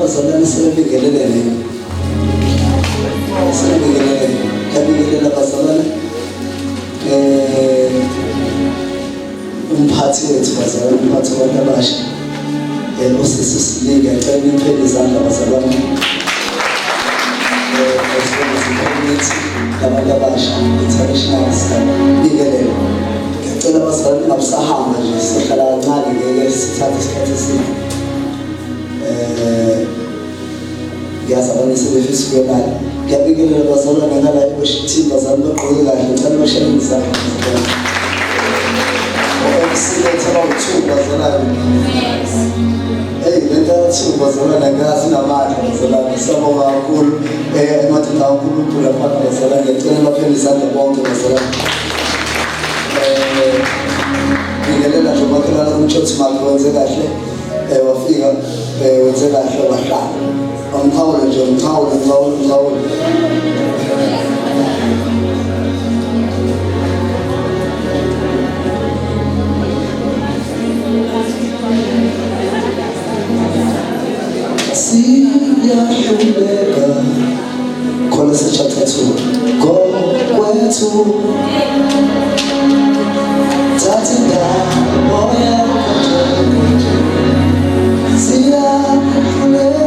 abazalwane sebebingelelene kabingelela abazalwane umphathi wethu bazalwane umphathi wabantu abasha usisi Silinga ngicela niphele izandla abazalwane abantu abasha international bingelela ngicela abazalwane ngabusahamba nje sihlala kancane ngeke sithathe isikhathi eside ngiyazabona sebefisa ukuyolala ngiyabingelela abazalwane ngala worship team bazalwane bagqoke kahle ngicela bashayele izandla siletha awu-2 bazalwane lento awu-2 bazalwane ngazi namandla bazalwane siyabonga kakhulu emathanda kaNkulunkulu lapha bazalwane ngicela baphele izandla bonke bazalwane bingelela nje umakhelwane umtshothi mali wenze kahle wafika wenze kahle wahlala umkhawulo nje umkhawulo siyahluleka Chorus chapter 2 go kwethu thatha indawo siyahluleka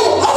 Oh,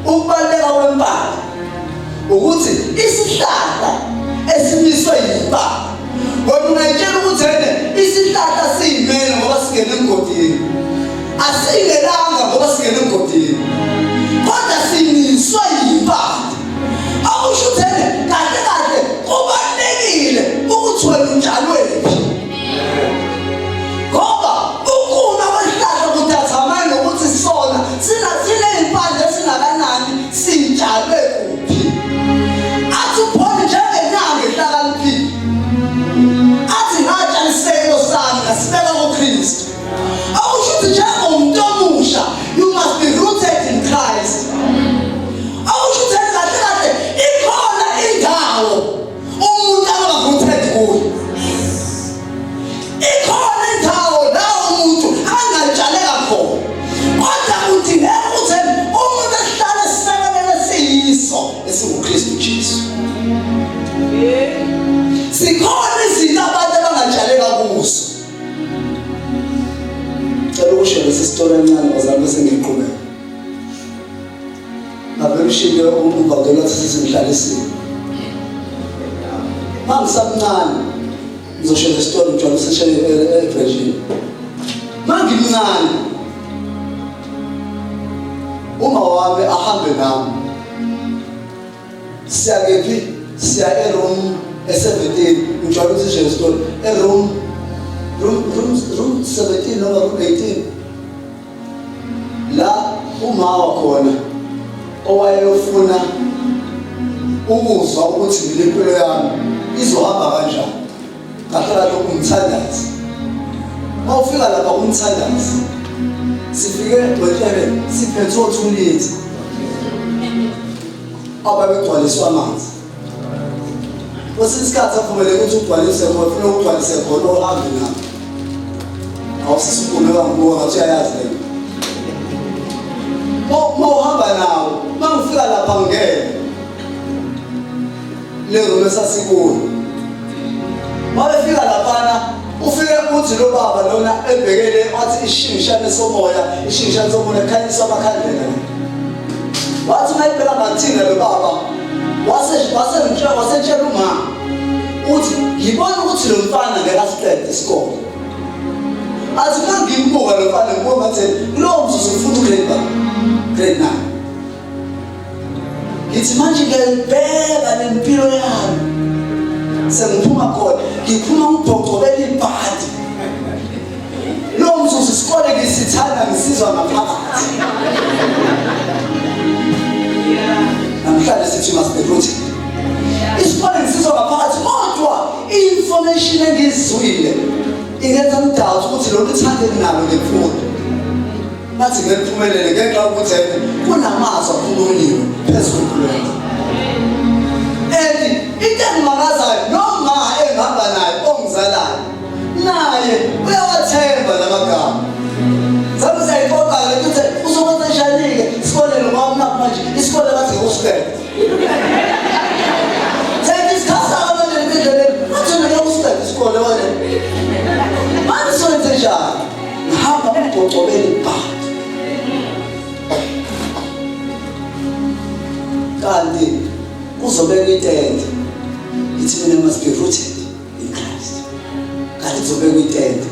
ukubaleka kwempande ukuthi isihlahla sikhona izinto abantu abangatshaleka kuzo. Cela ukusho lesi story encane bazalwane bese ngiqhubeka. Abemshike umbangela sesihlalisile. Mangisamncane ngizosho le story njalo seshe eVirginia. Mangimncane uma wami ahambe nami siyakephi siya eroom e17 njalo seshe le story eroom 17 noma room 18 la uma wakhona owayefuna ukuzwa ukuthi impilo yami izohamba kanjani. Kahlala lokhu umthandazi. Mawufika lapha umthandazi sifike ngohlebe siphethe 2 liters ababegcwaliswa amanzi. Kwesikhathi avumeleke ukuthi ugcwalise khona ufuna ukugcwalisa khona ohambe nami. Awusisukumela ngoba ngathi uyayazi le. Mawuhamba nawo mangifika lapha ngeke le room esasikuyo. Mawefika lapha ufike uthi lo baba lona ebhekele wathi ishingishane somoya ishingishane somoya khanyisa amakhandlela. Wathi mayibheka ngathina lo baba wasetshela umama uthi ngibona ukuthi lo mfana ngeke asiqede isikole. Athi mangimbuka lo mfana ngibona ngathi kulowo mzuzu ufuna grade 9. Ngithi manje ngiyabheka nempilo yami sengiphuma khona ngiphuma ngibhocobela ibhadi lo mzuzu isikole ngisithanda ngisizwa ngaphakathi. Namhlanje sithi must be rooted. Isikole ngisizwa ngaphakathi kodwa information engizwile ingenza ngidoubt ukuthi lo lithande nalo ngemfundo. Bathi ngemphumelele ngenxa yokuthi kunamazwi akhulunywe phezulu kwempilo. Into engimakazayo noma engihamba naye ongizalayo naye uyawathemba lamagama. Zabe sayixoxa ukuthi uzokwenza njani-ke isikoleni ngoba manje isikole bathi usikele. Seyisikhathi manje endleleni bathi ngeke usikele isikole wena. Manje soyenze njani? Ngihamba ngibhocobela ibhadi. Kanti kuzobeka itende ithi mina must be rooted in Christ. Kanti kuzobeka itende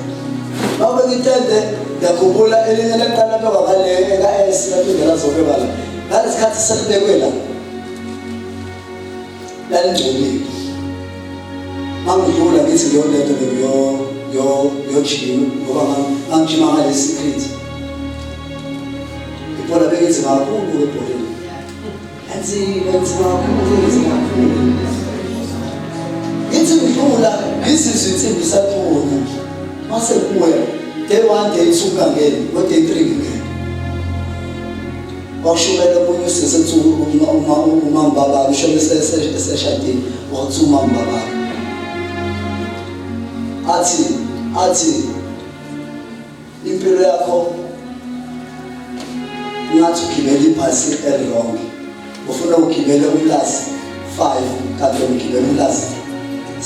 mawubeka itende yakhumbula elinye leqala beka ngale eka-S lapho indlela zobeka la ngale sikhathi selibekwe la lalingcolile. Mangidlula ngithi ngiyolento yojima ngoba ngangijima ngale secret ibhola bekithi ngakhulu ebholeni It's ngidlula ngizizwe insimbi sakhona mase kuya day 1 day 2 kangeni ngo day 3 ngene washubela kunye usesethu uma mbaba ushone seshadini wathi uma mbaba athi impilo yakho ngathi ugibela ibhasi elilonke ufuna ukugibela umlasi 5 kanti ugibela umlasi 6.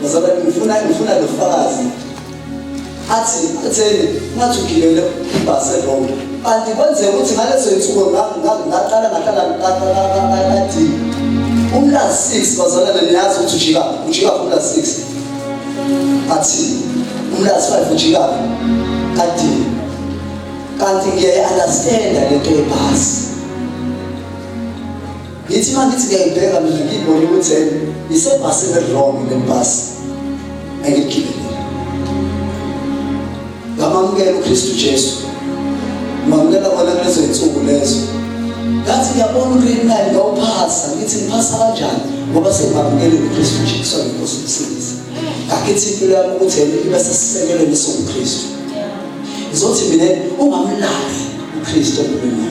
Bazalwane ngifuna lofakazi atheni ngathi ugibela ibhasi elilonke kanti kwenze ukuthi ngaleso insuku ngaqala ngathi umlasi 6 bazalwane niyazi ukuthi ujika umlasi 6 athi umlasi 5 ujika kanti ngiyayi-understanda lento yebhasi. Ngithi mangithi ngiyayibheka mina ngiyibone ukuthi isebhasini elirong le bhasi engigibelile. Ngamamukela uKristu Jesu ngamukela kona kulezo zinsuku lezo ngathi ngiyabona ugrade 9 ngawuphasa ngithi ngiphasa kanjani ngoba sengamukela uKristu Jesu ngenkosi umsindisi. Ngakithi impilo yami ukuthi ibe sesisekelweni sokuKristu. Izothi mina ungamlazi uKristu empilweni.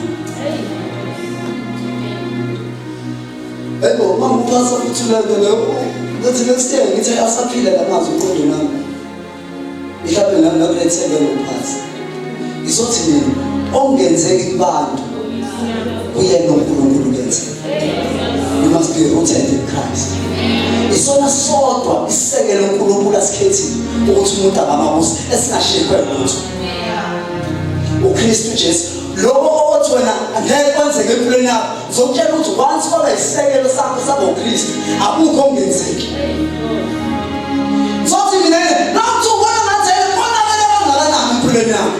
Ebo mangiphasa futhi lento leyo ngathi next year ngithi asaphila ngamazwi uqondo nami. Mhlawumbe nami nakuletheke ngokuphasa. Izothi mina ongenzeki kubantu uyena uNkulunkulu lenze. must be rooted in Christ. Isona sodwa isekelo uNkulunkulu asikhethile ukuthi umuntu angamabusi esingashekwe lutho. uKristu Jesu lokho othi wena angeke kwenzeke empilweni yakho uzokutshela ukuthi once kwaba isekelo sakho sabo uKristu akukho okungenzeki. Sothi mina nathi ubona ngathi khona kangakanani empilweni yakho.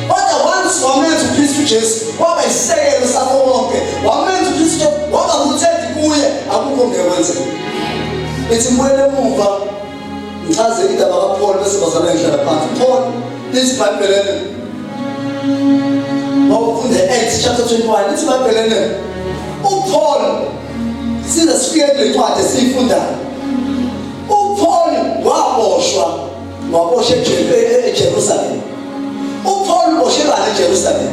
Kodwa once wamenza uKristu Jesu kwaba isekelo sakho konke, wamenza uKristu Jesu waba ngumthethi kuye, akukho okungenzeki. Ethi mbuyele emuva ngichaze indaba kaPaul bese bazana ngihlala phansi. Paul lithi eBhayibhelini mawufunda Acts chapter 21 lithi eBhayibhelini uPaul siza sifike kule ncwadi esiyifundayo. uPaul waboshwa eJerusalem. uPaul uboshelwa eJerusalem.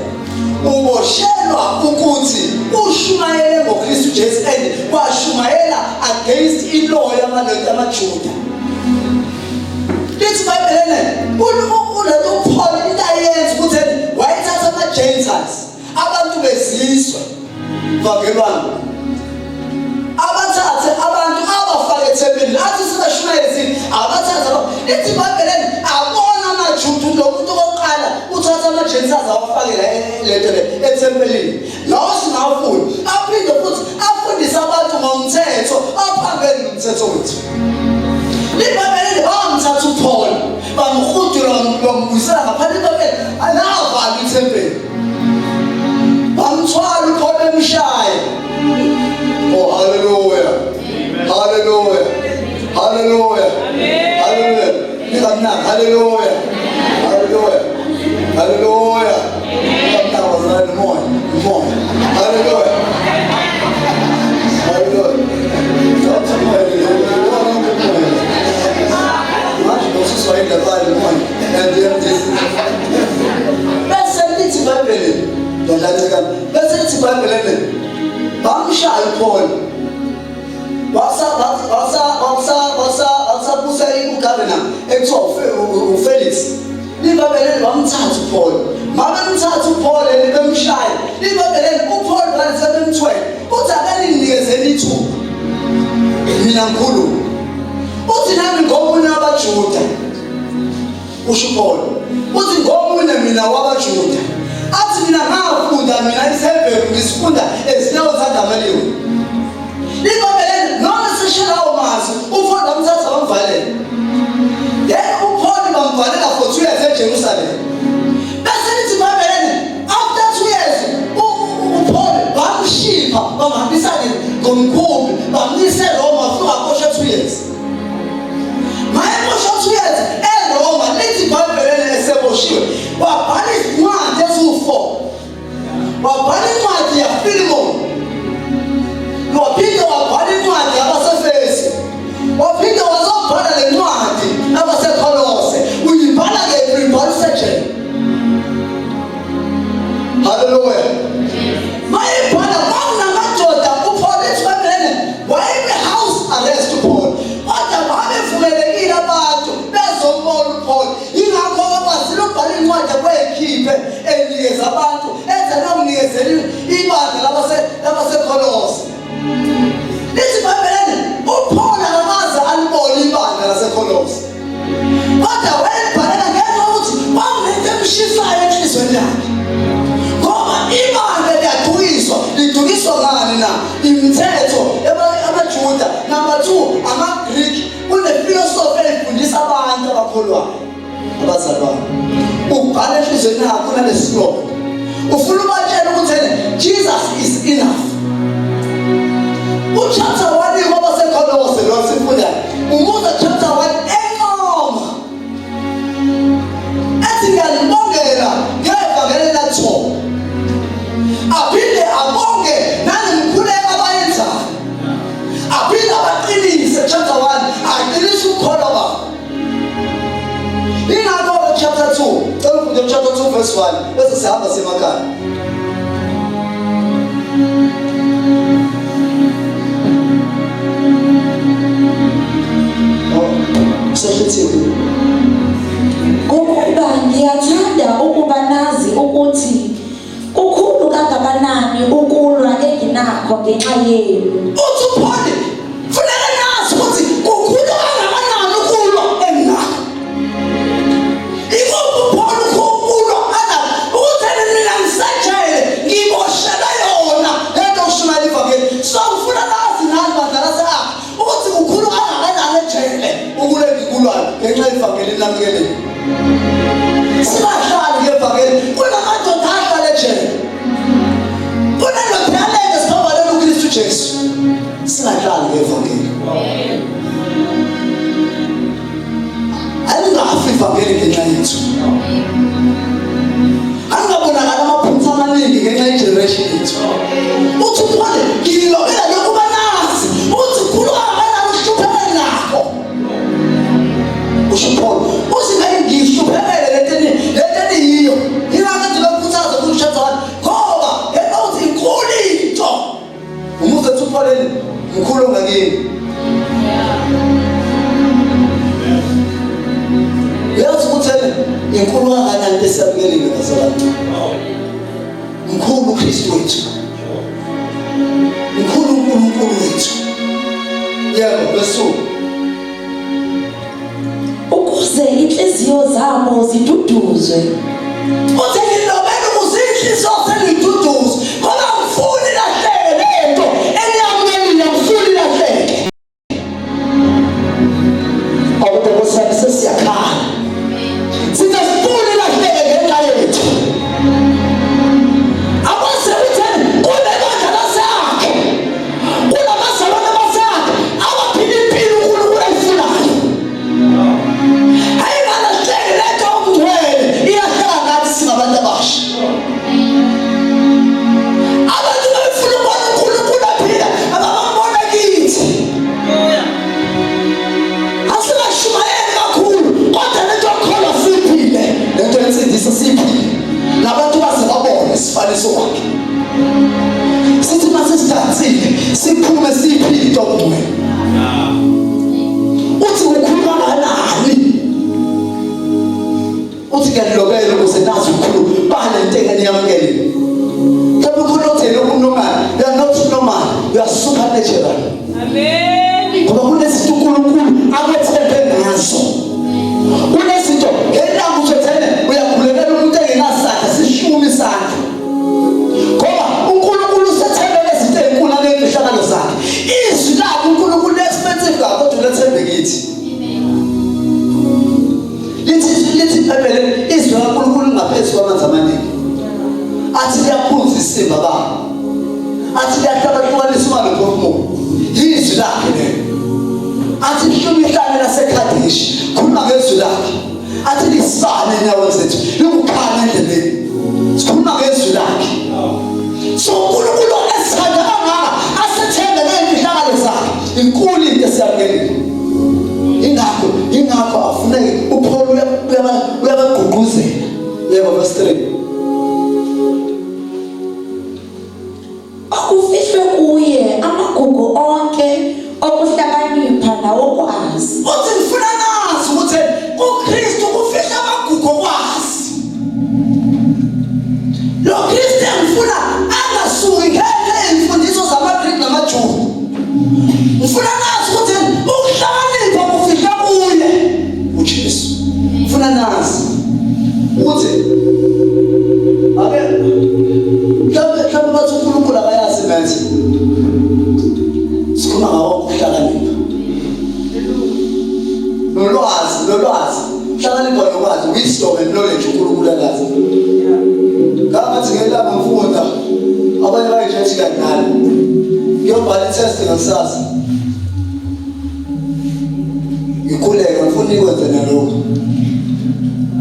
Uboshelwa ukuthi ushumayele ngoKristu Jesu and washumayela against ilaw yamaJuda. Lithi eBhayibhelini ulethu uPaul into ayenza ukuthi wayethatha ama-Gentiles abantu bezizwe vakelwana abathathe abantu abafake ethempelini athi sibashumayezile abathathe lithi eBhayibhelini abona amaJuda lomuntu oqala uthatha ama-Gentiles awafakela lento le ethempelini lawo singafuni aphinde futhi afundise abantu ngomthetho aphambene nomthetho wethu. Libabelele bamthatha uPaul bamhudula bambuyisela ngaphandle eBhayibhelini anavala ithempeli bamthwala uPaul emshaye. Oh hallelujah, hallelujah, hallelujah, hallelujah, nikamnaka hallelujah, hallelujah, hallelujah, nikamnaka wazalana moya hallelujah, hallelujah. Bese lithi eBhayibhelini ndalatheka bese lithi eBhayibhelini bamshaya uPaul wasabusa ugovernor ekuthiwa uFelix. Libabeleni bamthatha uPaul mabemthatha uPaul bemshaya. Libabeleni uPaul sebemthwele uthi akaninikezeni ithuba mina ngikhuluma uthi nami ngomunye wabaJuda. Usho uPaul uthi ngomunye mina wabaJuda athi mina ngafunda mina iSebheru ngisifunda ezinyawo zaGamaliel. Libabeleni noma sishelawo mazi uPaul bamthatha bamvalela. Then uPaul bamvalela for 2 years eJerusalem. Bese lithi eBhayibhelini after 2 years uPaul bamshipha bamhambisa ngomkhumbi bamyise eRoma futhi aposha 2 years. Mayeposha 2 years eRoma lithi eBhayibhelini eseboshiwe wabhala izincwadi eziwu-4. Wabhala incwadi yaFilemoni, waphinde wabhala incwadi yabaseFesi, waphinde wazobhala le ncwadi yabaseKolose. Uyibhala kephi? Uyibhala useJele. Hallelujah. Mayibhala kwakunamadoda uPaul ethi eBhayibhelini wayebe-house arrest uPaul kodwa babevumelekile abantu bezombola uPaul. Yingakho bakwazile ukubhala incwadi abayikhiphe enikeza abantu enze nokunikezelile ibandla labaseKolose. Lithi eBhayibhelini uPaul akakaze alibone ibandla laseKolose kodwa wayelibhalela ngenxa yokuthi kwakunento emshisayo enhliziyweni yakhe ngoba ibandla lidukiswa ngani na? Imithetho yabaJuda. Number 2 amaGreek kunefilosofi eyifundisa abantu abakholwayo abazalwane. Ubhala enhliziyweni yakho kunalesilobo ufuna ubatshela ukuthi Jesus is enough. Chapter 1 ngoba seKolose lo sifunda umuza chapter 1 eNoma ethi ngiyalibongela ngevangeli laThixo aphinde abonge nanimkhuleko abayenzayo aphinde abaqinise. Chapter 1 aqinise ukukholwa babo. Ingakho chapter 2 ufunde chapter 2 verse 1 bese sihamba semakhaya. Ukuba ngiyathanda ukuba nazi ukuthi kukhulu kangakanani ukulwa enginakho ngenxa yenu. Uthi uPaul funeka nazi ukuthi ukhulu kangakanani ukulwa enakho. Ikuphi uPaul ukulwa anakho ukuthi mina ngisajele ngiboshela yona into oshumela ivangeli. So ufuna nazi nani badala sakho ukuthi ukhulu kangakanani ejele ukulenza ikulwayo ngenxa yevangeli namukele. Singahlali ngevangeli kunamadoda ahlala ejele. Kunendoda yalele sibhabalele uKristu Jesu. Singahlali ngevangeli. Alingafi ivangeli ngenxa yethu. Angabonakala amaphutha amaningi ngenxa yegeneration yethu. Uthi uphole ngilobela lokuba nazi uthi khuluma kangakanani ushuphele nakho. Usho Paul uthi ngabe ngishuphele leteni yiyo. Ingakade lokukhuthaza ukushada wami ngoba yena inkulu into. Umuze uthi uPaul mkhulu ngakini. Yazi ukuthi inkulu kangakanani esiyamkelile ngasabantu. Mkhulu uKristu wethu. Mkhulu uNkulunkulu wethu. Yebo besu. Ukuze inhliziyo zabo ziduduzwe. Uthi ngilobela ukuze inhliziyo zeliduduzwe. Ngoba ngifuni lahleke lento eniyamkelile ngifuni lahleke. Awude kusasa sesiyakhala. Sithi sifuni lahleke ngenxa yethu. Abase utheni kunebandla sakhe. Kunamazalwane basakhe abaphila impilo uNkulunkulu ayifunayo. Ayingalahleki lento okungcwele iyahlala ngathi singabantu abasha. Abantu bafuna ukubona uNkulunkulu aphila ababambona kithi. Asingashumayeli kakhulu kodwa lento yokholwa siphile. Lento yensindisa siphile. Nabantu base babone isifaniso wakhe. Sithi mase sidansile siphume siphile into okungcwele. Uthi ukhuluma kanani? Uthi ngiyalobela ukuze nazi ukhulu bale into eniyamkelile. Kabe kunothele ukunomali. You are not normal. You are supernatural. Amen. Ngoba kunezinto uNkulunkulu akwethembe ngazo. Kunezinto ngendawo uzothene uyakhulelela umuntu engenasandla sishumi sakhe. Ngoba uNkulunkulu usethembele izinto ezinkulu ngezihlakalo zakhe. Izwi lakhe uNkulunkulu expensive kakhulu kodwa lethembe kithi. Lithi phephelele izwi laNkulunkulu ngaphezulu kwamanzi amaningi. Athi liyaphuza isimba baba. Athi liyahlakahlukanisa umali nomphefumulo. Izwi lakhe lelo. Athi lishumi ihlane laseKhadeshi. Khuluma ngezwi lakhe. Athi lisibane enyaweni zethu. Likukhanya endleleni. Sikhuluma ngezwi lakhe. So uNkulunkulu esithanda kangaka asethembele izihlakalo zakhe. Inkulu into esiyamkelile. Ingakho afuneki uPaul uyabagqugquzela. Yebo verse 3. Akufihlwe kuye amagugu onke okuhlakanipha nawokwazi. Uthi ngifuna nazi ukuthi uKristu kufihla amagugu okwazi. Lo Kristu ngifuna angasuki ngeke imfundiso zamaGreki namaJuda. Ngifuna nazi ukuthi ukuhlakanipha kufihla kuye uJesu. Ngifuna nazi ukuthi ake mhlawumbe bathi uNkulunkulu akayazi manje. Sikhuluma ngawo ukuhlakanipha. Nolwazi. Hlakanipha nolwazi, wisdom and knowledge uNkulunkulu akazi. Ngathi ngelanga mfunda abanye bayijethi kanjalo. Ngiyobhala itest ngesasa. Ngikhuleka ngifuna ikwenze nalokho.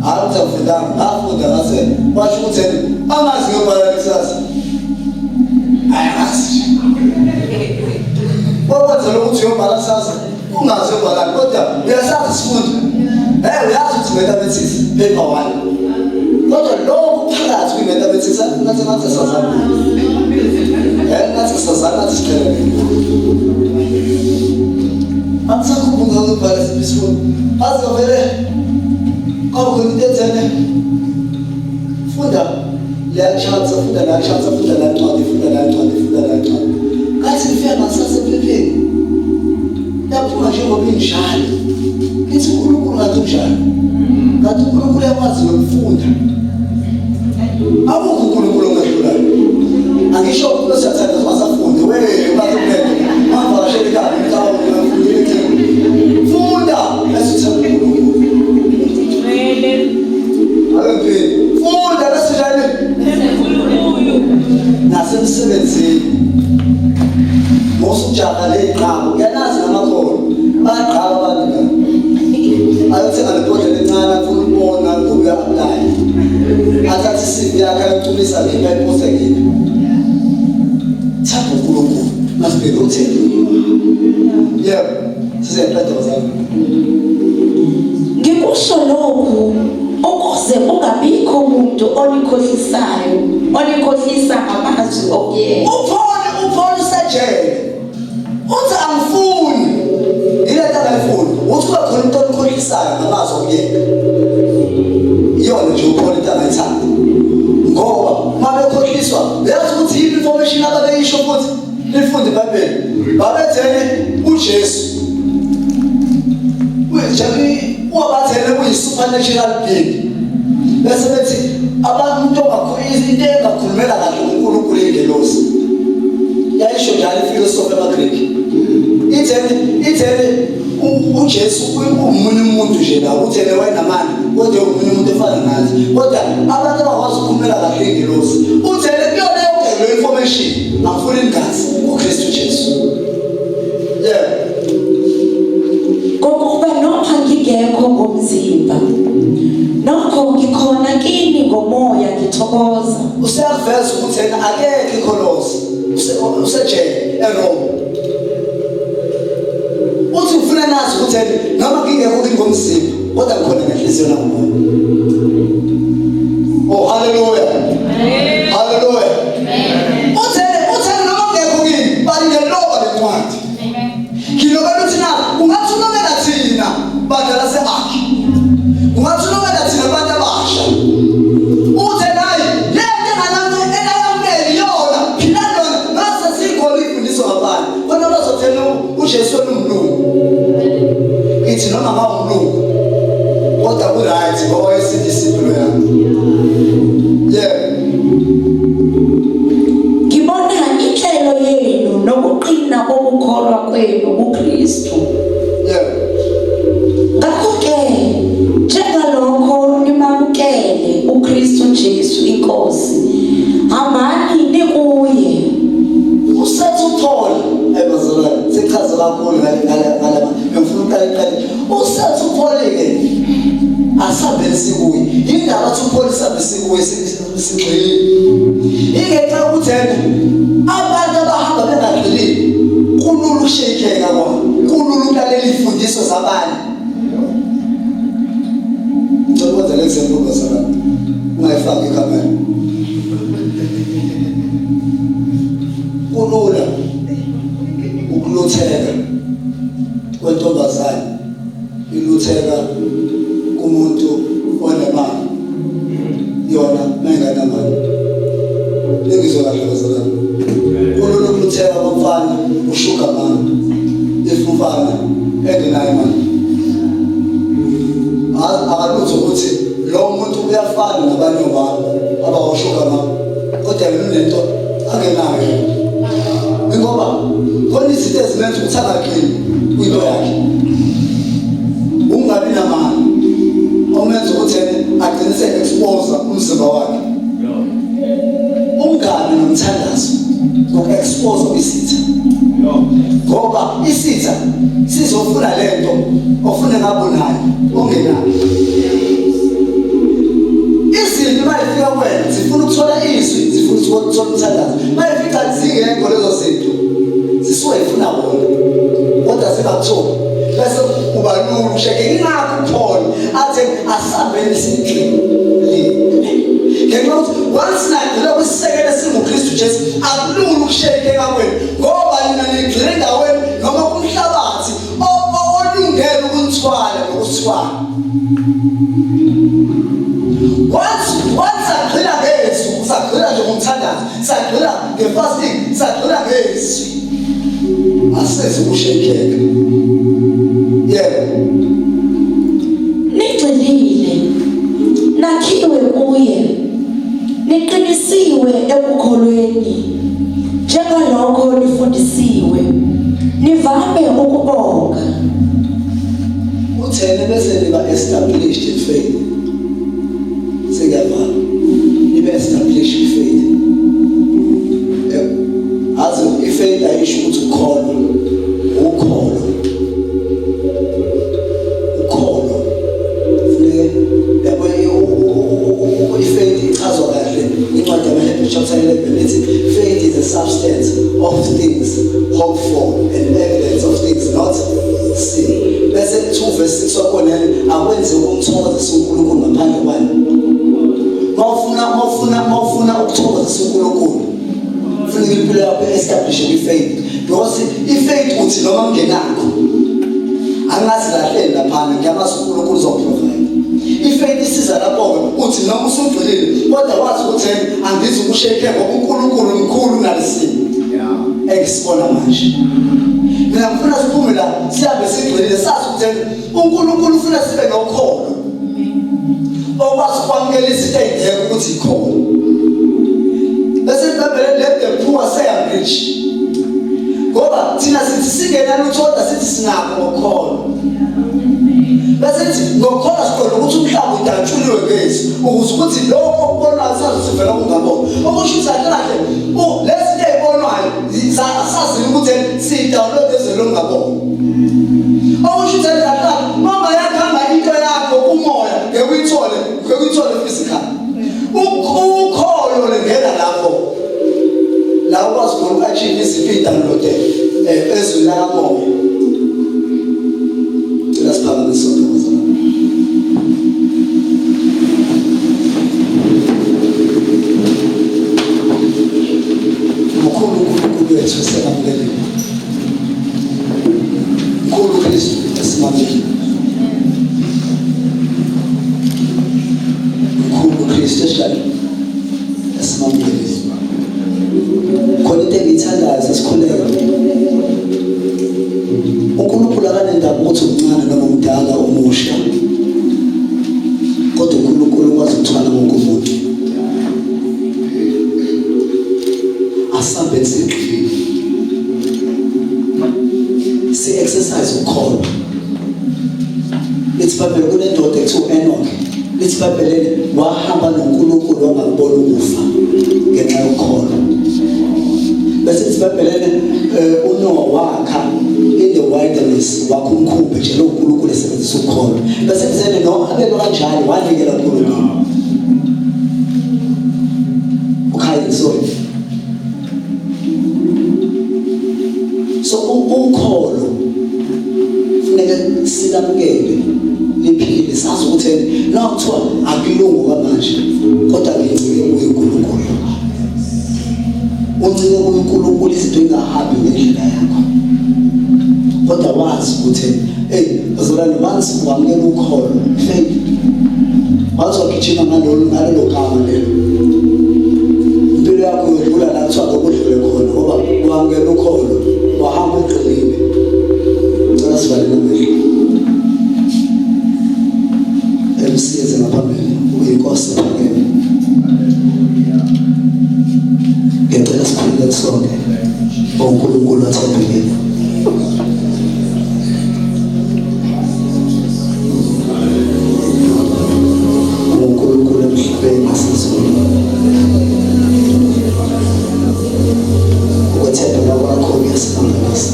Awuzafundanga, ngafunda ngase basho ukuthi amazi ngiyobhala kusasa. Ayazi. Wakwenza lokho uthi uyobhala kusasa. Ungazi uyobhala kodwa uyasazi sifunda. Uyazi ukuthi mathematics paper 1. Kodwa lokho phakathi kwi-mathematics ngathi sazana. Ngathi sazana sihlele. Angisakubunga ukubhala isifundo. Azovele awukunitethene. Funda la chance, funda la chance, funda la chance, funda la chance, funda la chance. yathi ifika ngasasephepheni yaphuma njengoba injalo ithi uNkulunkulu ngathi unjalo ngathi uNkulunkulu yakwazi nokufunda abukho uNkulunkulu ongadlulayo angisho ukuthi siyathanda sibasafunde bazokuletha mavakashela ekhaya funda esithanda uNkulunkulu funda nasijane nasemsebenzini mosujaha leqhamu yanazi namakhono baqhaba abantu ayothenga lebhodlela encane afuna ukubona ukuya apply athathe CV yakhe ayocumisa liba iposta yakhe thapha uNkulunkulu masibheke utheni yebo sizeqeda bazami ngikusho lokhu ukuze kungabikho umuntu onikhohlisa ngamazwi okuyena uPaul usejele uthi angifuni ileta ngayifuni uthi kuba khona into onikhohlisayo ngamazwi okuyena iyona nje uPaul into angayithanda ngoba uma bekhohliswa beyazi ukuthi yini information ababeyisho futhi lifunde iBhayibheli babethene uJesu wabathele kuyi-supernatural being bese bethi abantu into engakhulumela kahle uNkulunkulu ingelosi yayisho njalo ifilosofi yamaGreki ithele uJesu umunye umuntu nje la uthele wayenamandla kodwa umunye umuntu efana nathi kodwa abantu abakwazi ukukhulumela kahle ingelosi uthele kuyona yonke le information ngafuna ingazi uKristu Jesu kokuba noma ngingekho ngomzimba nokho ngikhona kini ngomoya ngithokoza useyaveza ukuthi yena akekho ikholosi usejele eRome uthi ufuna nazi ukuthi yena noma ngingekho kini ngomzimba kodwa ngikhona ngenhliziyo nangomoya oh hallelujah hallelujah uthi noma ngingekho kini bali ngeloba lencwadi kiloba luthi na ungathumela thina badala seakhi ungathumela thina abantu abasha uthe nayi lento ngalami enayamkeli yona philana ngase sikhona ifundiswa ngabantu bona bazothela uJesu nomlungu ithi noma ngawumlungu kodwa kuright ngoba esidisipline yami ngibona inhlelo yenu nokuqina kokukholwa kwenu kuKristu ngakho-ke njengalokho nimamukele uKristu Jesu inkosi hambani nikuye usethi uPaul ebazalwane sichaza kakhulu ngala ngifuna ukuqala usethi uPaul-ke asabe sikuye indaba athi uPaul sabe sikuye sigxile ingexa ukuthi abantu abahamba bengagxili kulula ukushekeka kwabo kulula ukulalela izifundiso zabanye ngizokwenza le example bazalwane ungayifaki ikhamera kulula ukulutheka kwentombazane ilutheka kumuntu onemali yona mayinganamali engizolahla bazalwane kulula ukulutheka komfana ushuka mama ifumfana engenayo imali akalutho ukuthi lo muntu uyafana nabanye abantu abawushuka mama kodwa unento angenayo ngoba khona izinto ezimenza ukuthi angaqini kwinto yakhe ungabi namali omenza ukuthi agcine expose umzimba wakhe ungabi nomthandazo ngoku-expose isitha ngoba isitha sizofuna lento ofuna ngabonayo ongenayo izinto mayifika kuwena zifuna ukuthola izwi zifuna ukuthola umthandazo mayifika zingekho lezo zinto zisuke zifuna bona kodwa zingakutholi bese uba lula usheke ingakho uPaul athi asambeni siklini ngenxa yokuthi once nagcina kwisisekelo singuKristu Jesu akulula ukushekeka kwenu ngoba nina nigxile endaweni noma kumhlabathi olungele ukunithwala nokusithwala once agxila ngezwi usagxila nje ngomthandazo sagxila ngefasting sagxila ngezwi senze ukushekeka. Yebo. Nigxilile, nakhiwe kuye, niqinisiwe ekukholweni, njengalokho nifundisiwe, nivame ukubonga. Uthene bese niba established in faith. Singeva. Nibe established in faith. As ifaith ayisho ukuthi ukholo. Ukholo. Faith ichazwa kahle incwadi yamaHebrew chapter 11 ithi faith is a substance of things hoped for and evidence of things not seen. Bese 2 verse 6 wakhona akwenze ukumthokozisa uNkulunkulu ngaphandle kwani. Mawufuna ukuthokozisa uNkulunkulu kufanele impilo yakho establish ifaith. Because ifaith uthi noma ngenakho angazi kahle lapha ngiyamazi uNkulunkulu uzoprovide. Ifaith isiza lapho uthi noma usugcwelile kodwa wazi ukuthi angizi ukushekeka ngoba uNkulunkulu mkhulu nalisini. Yeah. Eksibona manje. Mina ngifuna siphume la siyabe sigcwelile sazi ukuthi uNkulunkulu ufuna sibe nokholo. Okwazi kwamukela izinto ezingekho ukuthi ikhona. Bese ibhayibheli let the poor say I'm rich. Ngoba thina sithi singena lutho kodwa sithi sinakho ngokholo. Bese ngokholwa siqonda ukuthi umhlaba udatshuliwe ngezi ukuze ukuthi lokho okubonwayo sazisivela kungabona. Okusho ukuthi kahle lesi eyibonwayo asazi ukuthi sidownload ezelo ngabona. Okusho ukuthi kahle mama yakhamba into yakho kumoya ngekuyithole physical. Ukholo lengena lapho. La ukwazi ukuachieve izinto downloaded ezweni lakamoya. Let's put this on. Mkulu wetu sekamlele. Mkulu Kristo asimamile. Mkulu Kristo shali asimamile. Khona into engiyithandayo sesikhuleka. uNkulunkulu akanendaba ukuthi umncane noma umdala umusha. Kodwa uNkulunkulu ukwazi ukuthwala wonke umuntu. Asambe sigqile. Si exercise ukholo. Lithi Bhayibheli kunendoda ekuthiwa Enoch. Lithi Bhayibheli wahamba noNkulunkulu wangakubona ukufa ngenxa yokholo. Bese lithi Bhayibheli uNoah wakha in the wilderness wakho umkhumbi nje lo uNkulunkulu esebenzisa ukholo. Bese kuzene no abelo kanjalo wanikela uNkulunkulu. Ukhaya sorry. So ukholo funeka silamukele liphile sazi ukuthi la kuthiwa akulungu kamanje kodwa ngicike uNkulunkulu. Uncike uNkulunkulu izinto engahambi ngendlela yakho. Kodwa wazi ukuthi bazalwane once wamukela ukholo faith wazogijima ngalelo gama lelo impilo yakho yodlula la kuthiwa lokudlule khona ngoba wamukela ukholo wahamba uqinile. Ngicela sivalele amehlo emsize ngaphambili uyinkosi phakeme. Ngicela sikhuleke sonke uNkulunkulu athembekile. uNkulunkulu emhlabeni nasezulwini. Ukwethembeka kwakho kuyasimangalisa.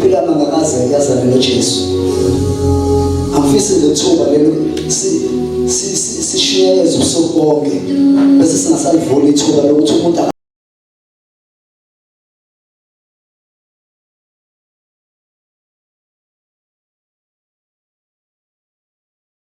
impilo yami angakaze yazane noJesu. Angifisi le thuba lelo sishiyeze ubusuku bonke bese singasalivuli ithuba lokuthi umuntu